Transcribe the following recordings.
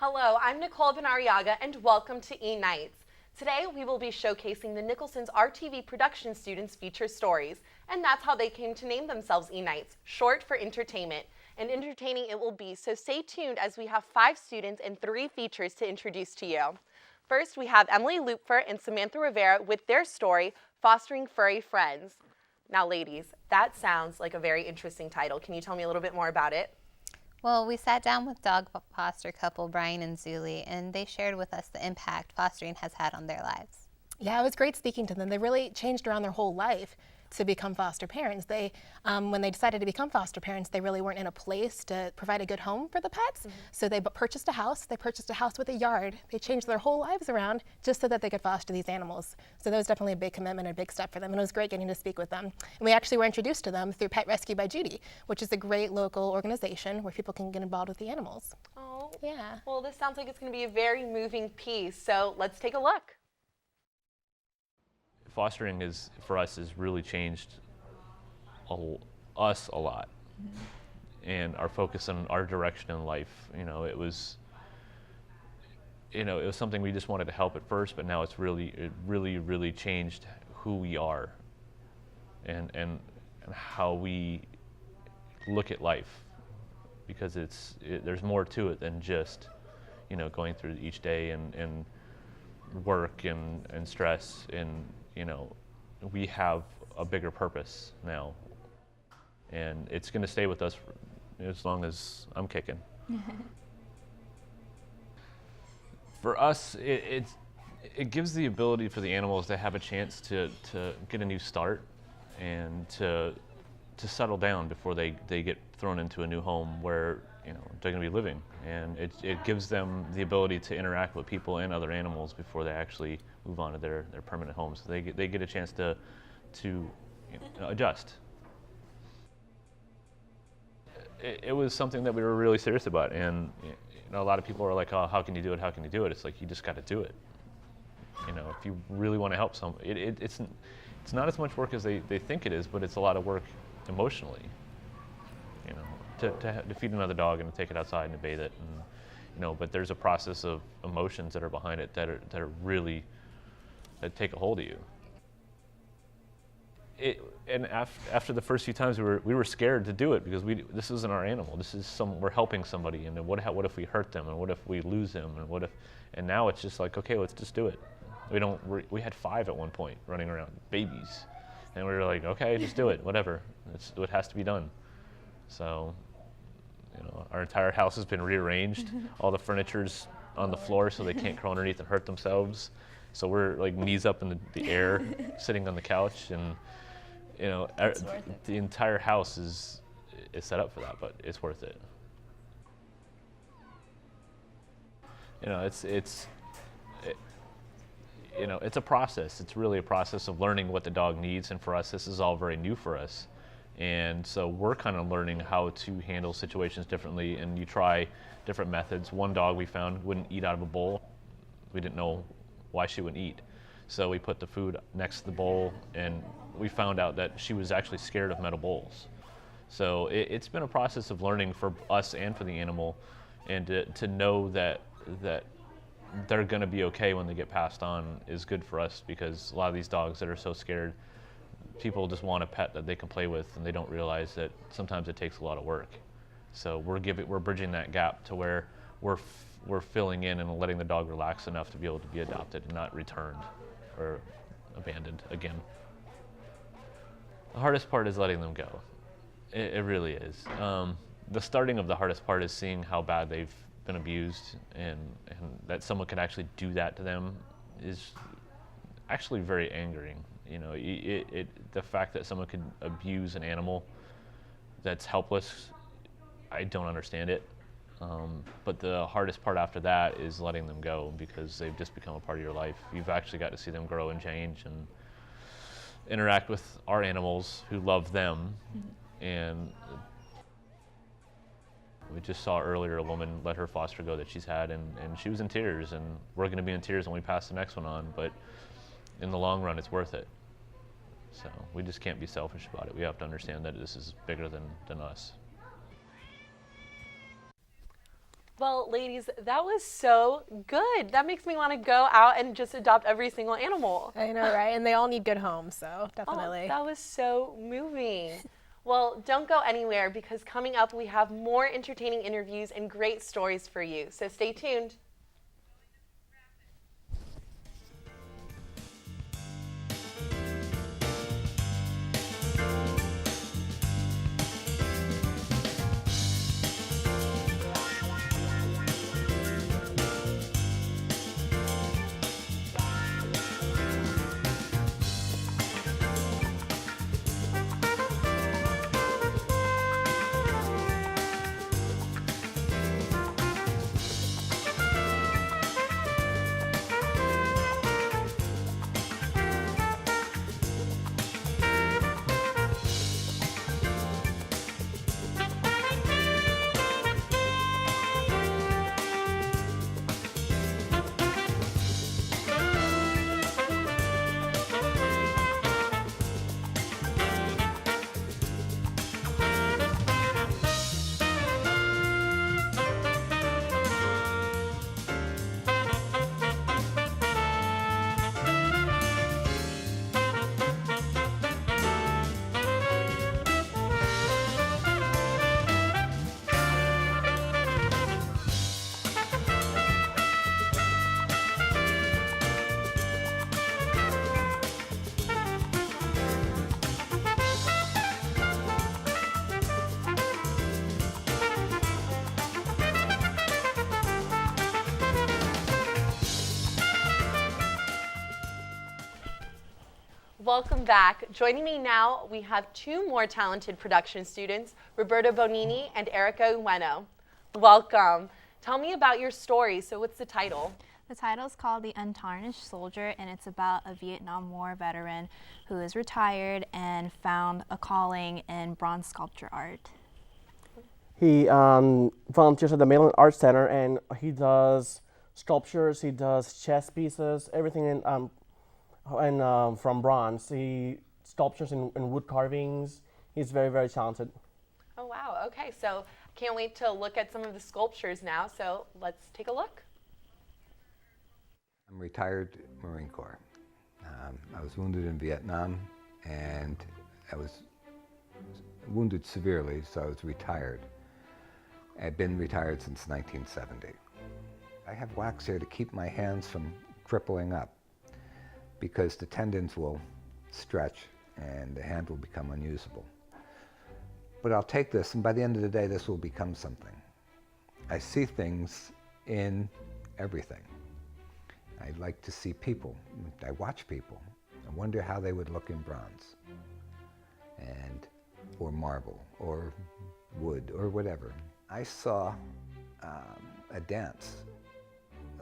Hello, I'm Nicole Benariaga and welcome to eKnights. Today we will be showcasing the Nicholson's RTV production students' feature stories, and that's how they came to name themselves eKnights, short for entertainment. And entertaining it will be, so stay tuned as we have 5 students and 3 features to introduce to you. First, we have Emily Lupfer and Samantha Rivera with their story, Fostering Furry Friends. Now ladies, that sounds like a very interesting title. Can you tell me a little bit more about it? Well, we sat down with dog foster couple Brian and Zuli, and they shared with us the impact fostering has had on their lives. Yeah, it was great speaking to them. They really changed around their whole life to become foster parents. They, when they decided to become foster parents, they really weren't in a place to provide a good home for the pets. So they purchased a house. They purchased a house with a yard. They changed their whole lives around just so that they could foster these animals. So that was definitely a big commitment, a big step for them, and it was great getting to speak with them. And we actually were introduced to them through Pet Rescue by Judy, which is a great local organization where people can get involved with the animals. Oh, yeah. Well, this sounds like it's going to be a very moving piece, so let's take a look. Fostering for us has really changed us a lot, and our focus on our direction in life. It was something we just wanted to help at first, but now it really changed who we are, and how we look at life, because there's more to it than just going through each day and work and stress, and we have a bigger purpose now, and it's going to stay with us as long as I'm kicking. For us, it gives the ability for the animals to have a chance to get a new start and to settle down before they get thrown into a new home where they're going to be living, and it gives them the ability to interact with people and other animals before they actually move on to their permanent homes. So they get a chance to adjust. It was something that we were really serious about, and a lot of people are like, "Oh, how can you do it? How can you do it?" It's like, you just got to do it. If you really want to help someone, it's not as much work as they think it is, but it's a lot of work emotionally. To feed another dog and to take it outside and to bathe it, and but there's a process of emotions that are behind it that take a hold of you. After the first few times, we were scared to do it, because this isn't our animal. This is we're helping somebody, and what if we hurt them, and what if we lose them, and now it's just like, okay, let's just do it. We had 5 at one point running around, babies, and we were like, okay, just do it, whatever. It has to be done. So, our entire house has been rearranged. All the furniture's on the floor so they can't crawl underneath and hurt themselves. So we're like knees up in the air, sitting on the couch, and the entire house is set up for that, but it's worth it. It's a process. It's really a process of learning what the dog needs, and for us, this is all very new for us. And so we're kind of learning how to handle situations differently, and you try different methods. One dog we found wouldn't eat out of a bowl. We didn't know why she wouldn't eat. So we put the food next to the bowl, and we found out that she was actually scared of metal bowls. So it's been a process of learning for us and for the animal, and to know that they're going to be okay when they get passed on is good for us, because a lot of these dogs that are so scared, people just want a pet that they can play with, and they don't realize that sometimes it takes a lot of work. So we're bridging that gap to where we're filling in and letting the dog relax enough to be able to be adopted and not returned or abandoned again. The hardest part is letting them go. It really is. The starting of the hardest part is seeing how bad they've been abused, and that someone could actually do that to them is actually very angering. The fact that someone could abuse an animal that's helpless, I don't understand it. But the hardest part after that is letting them go, because they've just become a part of your life. You've actually got to see them grow and change and interact with our animals who love them. And we just saw earlier a woman let her foster go that she's had, and she was in tears, and we're going to be in tears when we pass the next one on, but in the long run it's worth it. So we just can't be selfish about it. We have to understand that this is bigger than us. Well, ladies, that was so good. That makes me want to go out and just adopt every single animal. I know, right? And they all need good homes, so Oh, definitely. that was so moving. Well, don't go anywhere, because coming up we have more entertaining interviews and great stories for you. So stay tuned. Welcome back. Joining me now, we have two more talented production students, Roberta Bonini and Erica Ueno. Welcome. Tell me about your story. So what's the title? The title is called The Untarnished Soldier, and it's about a Vietnam War veteran who is retired and found a calling in bronze sculpture art. He volunteers at the Maryland Art Center, and he does sculptures, he does chess pieces, everything from bronze. He sculptures in wood carvings. He's very, very talented. Oh, wow. Okay, so can't wait to look at some of the sculptures now. So let's take a look. I'm retired Marine Corps. I was wounded in Vietnam, and I was wounded severely, so I was retired. I've been retired since 1970. I have wax here to keep my hands from crippling up, because the tendons will stretch and the hand will become unusable. But I'll take this, and by the end of the day, this will become something. I see things in everything. I like to see people. I watch people. I wonder how they would look in bronze, or marble, or wood, or whatever. I saw a dance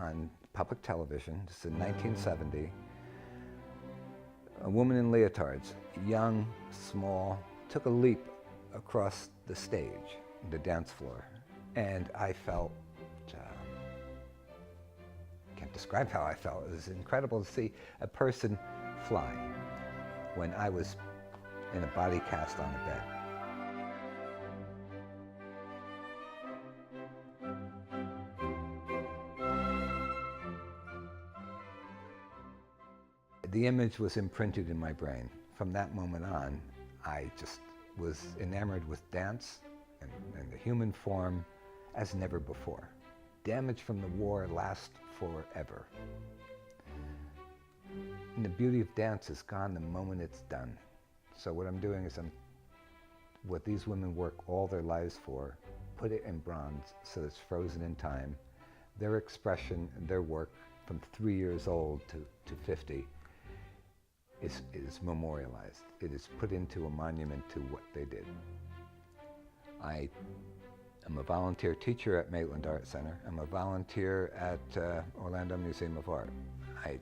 on public television. This is in 1970. A woman in leotards, young, small, took a leap across the stage, the dance floor, and I felt, can't describe how I felt. It was incredible to see a person fly when I was in a body cast on a bed. The image was imprinted in my brain. From that moment on, I just was enamored with dance and the human form as never before. Damage from the war lasts forever. And the beauty of dance is gone the moment it's done. So what I'm doing is what these women work all their lives for, put it in bronze so it's frozen in time. Their expression and their work from 3 years old to 50 is memorialized. It is put into a monument to what they did. I I'm a volunteer teacher at Maitland Art Center. I'm a volunteer at Orlando Museum of Art. I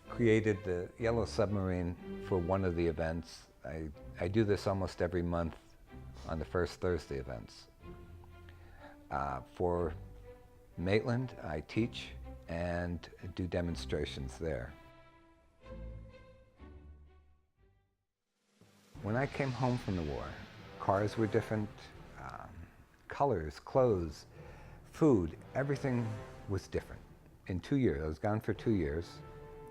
created the Yellow Submarine for one of the events. I do this almost every month on the first Thursday events. For Maitland, I teach and do demonstrations there. When I came home from the war, cars were different, colors, clothes, food, everything was different. In 2 years, I was gone for 2 years,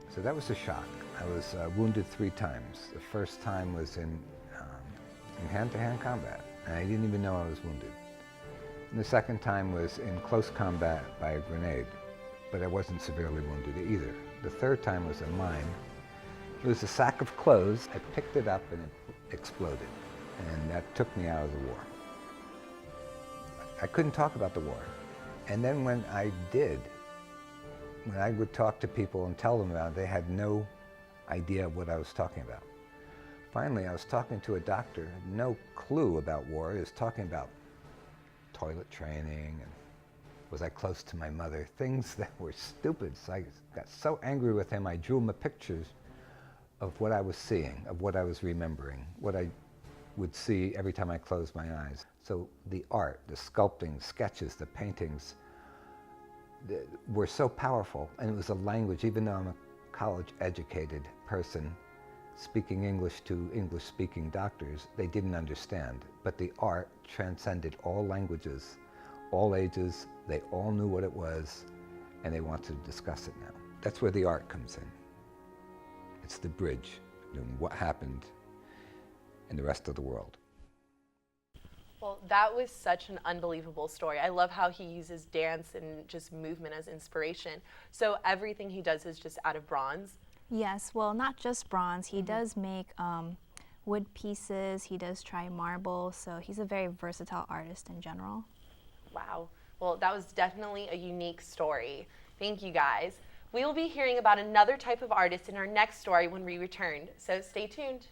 so that was a shock. I was wounded 3 times. The first time was in hand-to-hand combat, and I didn't even know I was wounded. And the second time was in close combat by a grenade, but I wasn't severely wounded either. The third time was a mine. It was a sack of clothes. I picked it up and it exploded, and that took me out of the war. I couldn't talk about the war. And then when I did, when I would talk to people and tell them about it, they had no idea what I was talking about. Finally, I was talking to a doctor, had no clue about war. He was talking about toilet training and was I close to my mother, things that were stupid. So I got so angry with him, I drew him pictures of what I was seeing, of what I was remembering, what I would see every time I closed my eyes. So the art, the sculpting, sketches, the paintings were so powerful, and it was a language, even though I'm a college-educated person speaking English to English-speaking doctors, they didn't understand. But the art transcended all languages, all ages, they all knew what it was, and they want to discuss it now. That's where the art comes in. It's the bridge between what happened in the rest of the world. Well, that was such an unbelievable story. I love how he uses dance and just movement as inspiration. So everything he does is just out of bronze? Yes, well, not just bronze. He does make wood pieces. He does try marble. So he's a very versatile artist in general. Wow. Well, that was definitely a unique story. Thank you, guys. We will be hearing about another type of artist in our next story when we return, so stay tuned.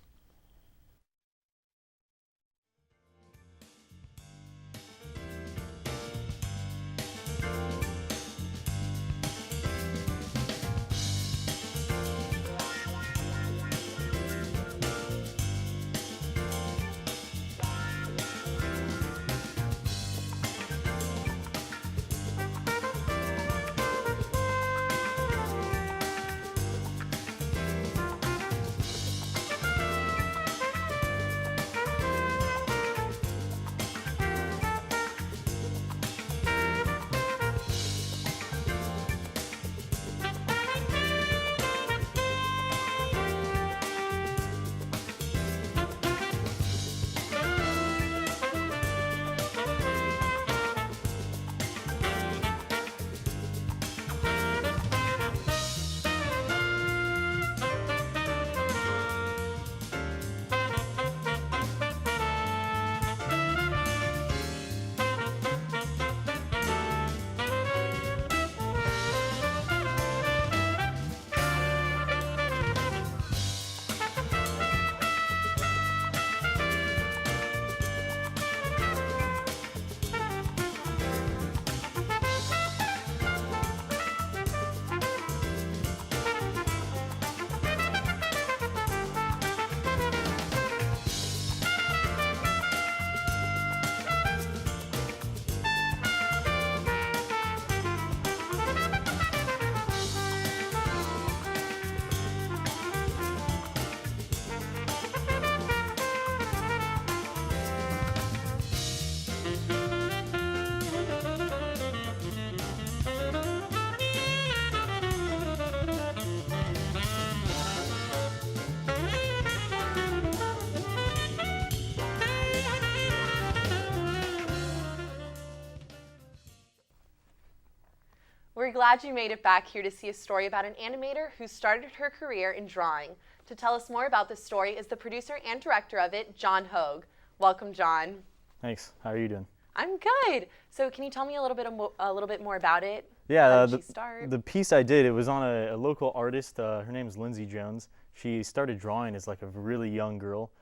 We're glad you made it back here to see a story about an animator who started her career in drawing. To tell us more about this story is the producer and director of it, John Hogue. Welcome, John. Thanks. How are you doing? I'm good. So can you tell me a little bit more about it? Yeah, How did she start? the piece I did, it was on a local artist. Her name is Lindsay Jones. She started drawing as like a really young girl.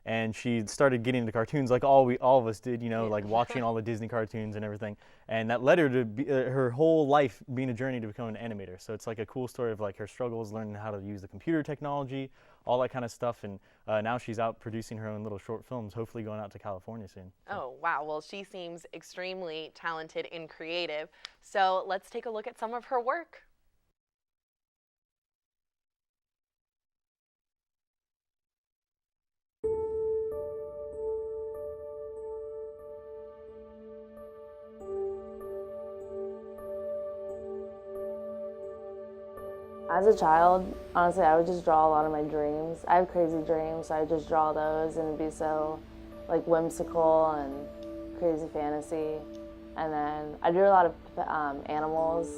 And she started getting into cartoons like all of us did, you know, like watching all the Disney cartoons and everything. And that led her to her whole life being a journey to become an animator. So it's like a cool story of like her struggles, learning how to use the computer technology, all that kind of stuff. And now she's out producing her own little short films, hopefully going out to California soon. So. Oh, wow. Well, she seems extremely talented and creative. So let's take a look at some of her work. As a child, honestly, I would just draw a lot of my dreams. I have crazy dreams, so I would just draw those and it'd be so like whimsical and crazy fantasy. And then I drew a lot of animals,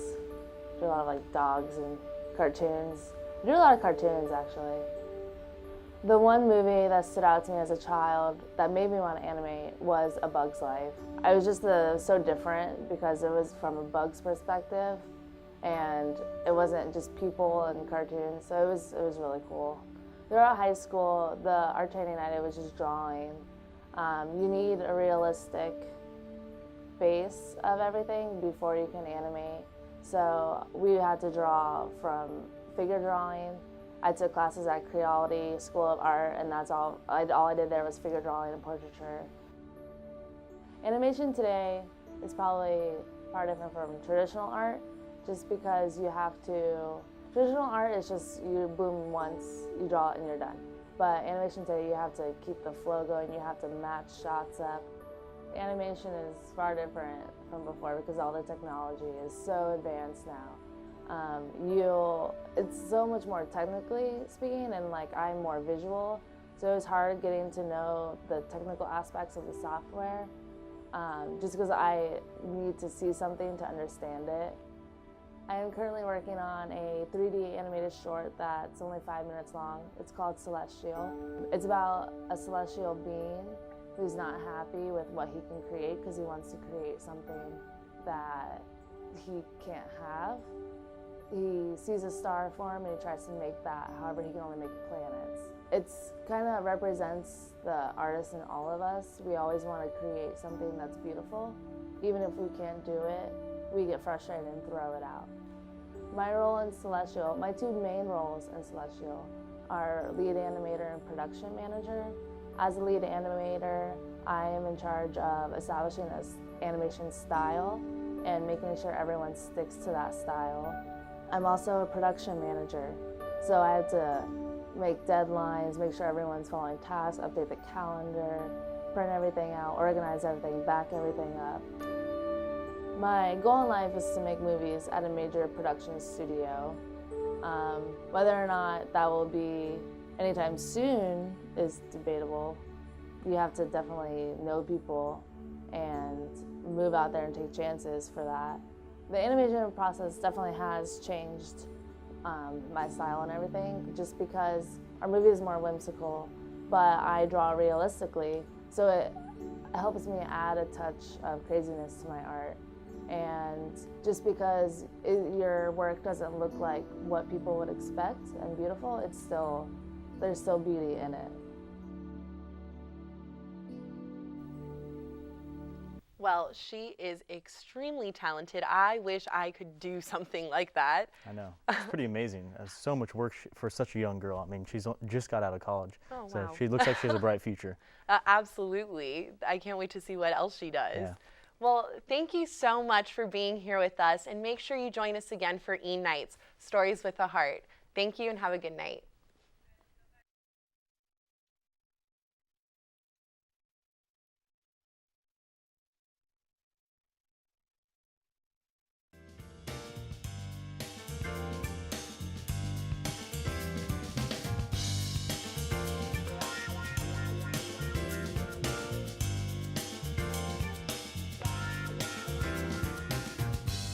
drew a lot of like dogs and cartoons. I drew a lot of cartoons actually. The one movie that stood out to me as a child that made me want to animate was A Bug's Life. I was just so different because it was from a bug's perspective. And it wasn't just people and cartoons, so it was really cool. Throughout high school, the art training night, it was just drawing. You need a realistic base of everything before you can animate. So we had to draw from figure drawing. I took classes at Creality School of Art, and that's all I did there was figure drawing and portraiture. Animation today is probably far different from traditional art. Just because you have to, traditional art is just you boom once, you draw it and you're done. But animation today, you have to keep the flow going, you have to match shots up. Animation is far different from before because all the technology is so advanced now. It's so much more technically speaking, and like I'm more visual, so it's hard getting to know the technical aspects of the software, just because I need to see something to understand it. I am currently working on a 3D animated short that's only 5 minutes long. It's called Celestial. It's about a celestial being who's not happy with what he can create because he wants to create something that he can't have. He sees a star form and he tries to make that, however he can only make planets. It's kind of represents the artist in all of us. We always want to create something that's beautiful. Even if we can't do it, we get frustrated and throw it out. My role in Celestial, my two main roles in Celestial are lead animator and production manager. As a lead animator, I am in charge of establishing an animation style and making sure everyone sticks to that style. I'm also a production manager, so I have to make deadlines, make sure everyone's following tasks, update the calendar, print everything out, organize everything, back everything up. My goal in life is to make movies at a major production studio. Whether or not that will be anytime soon is debatable. You have to definitely know people and move out there and take chances for that. The animation process definitely has changed my style and everything, just because our movie is more whimsical, but I draw realistically, so it helps me add a touch of craziness to my art. And just because your work doesn't look like what people would expect and beautiful, there's still beauty in it. Well, she is extremely talented. I wish I could do something like that. I know. It's pretty amazing. So much work for such a young girl. I mean, she's just got out of college. Oh, so wow. she looks like she has a bright future. Absolutely. I can't wait to see what else she does. Yeah. Well, thank you so much for being here with us, and make sure you join us again for eKnights, Stories with a Heart. Thank you and have a good night.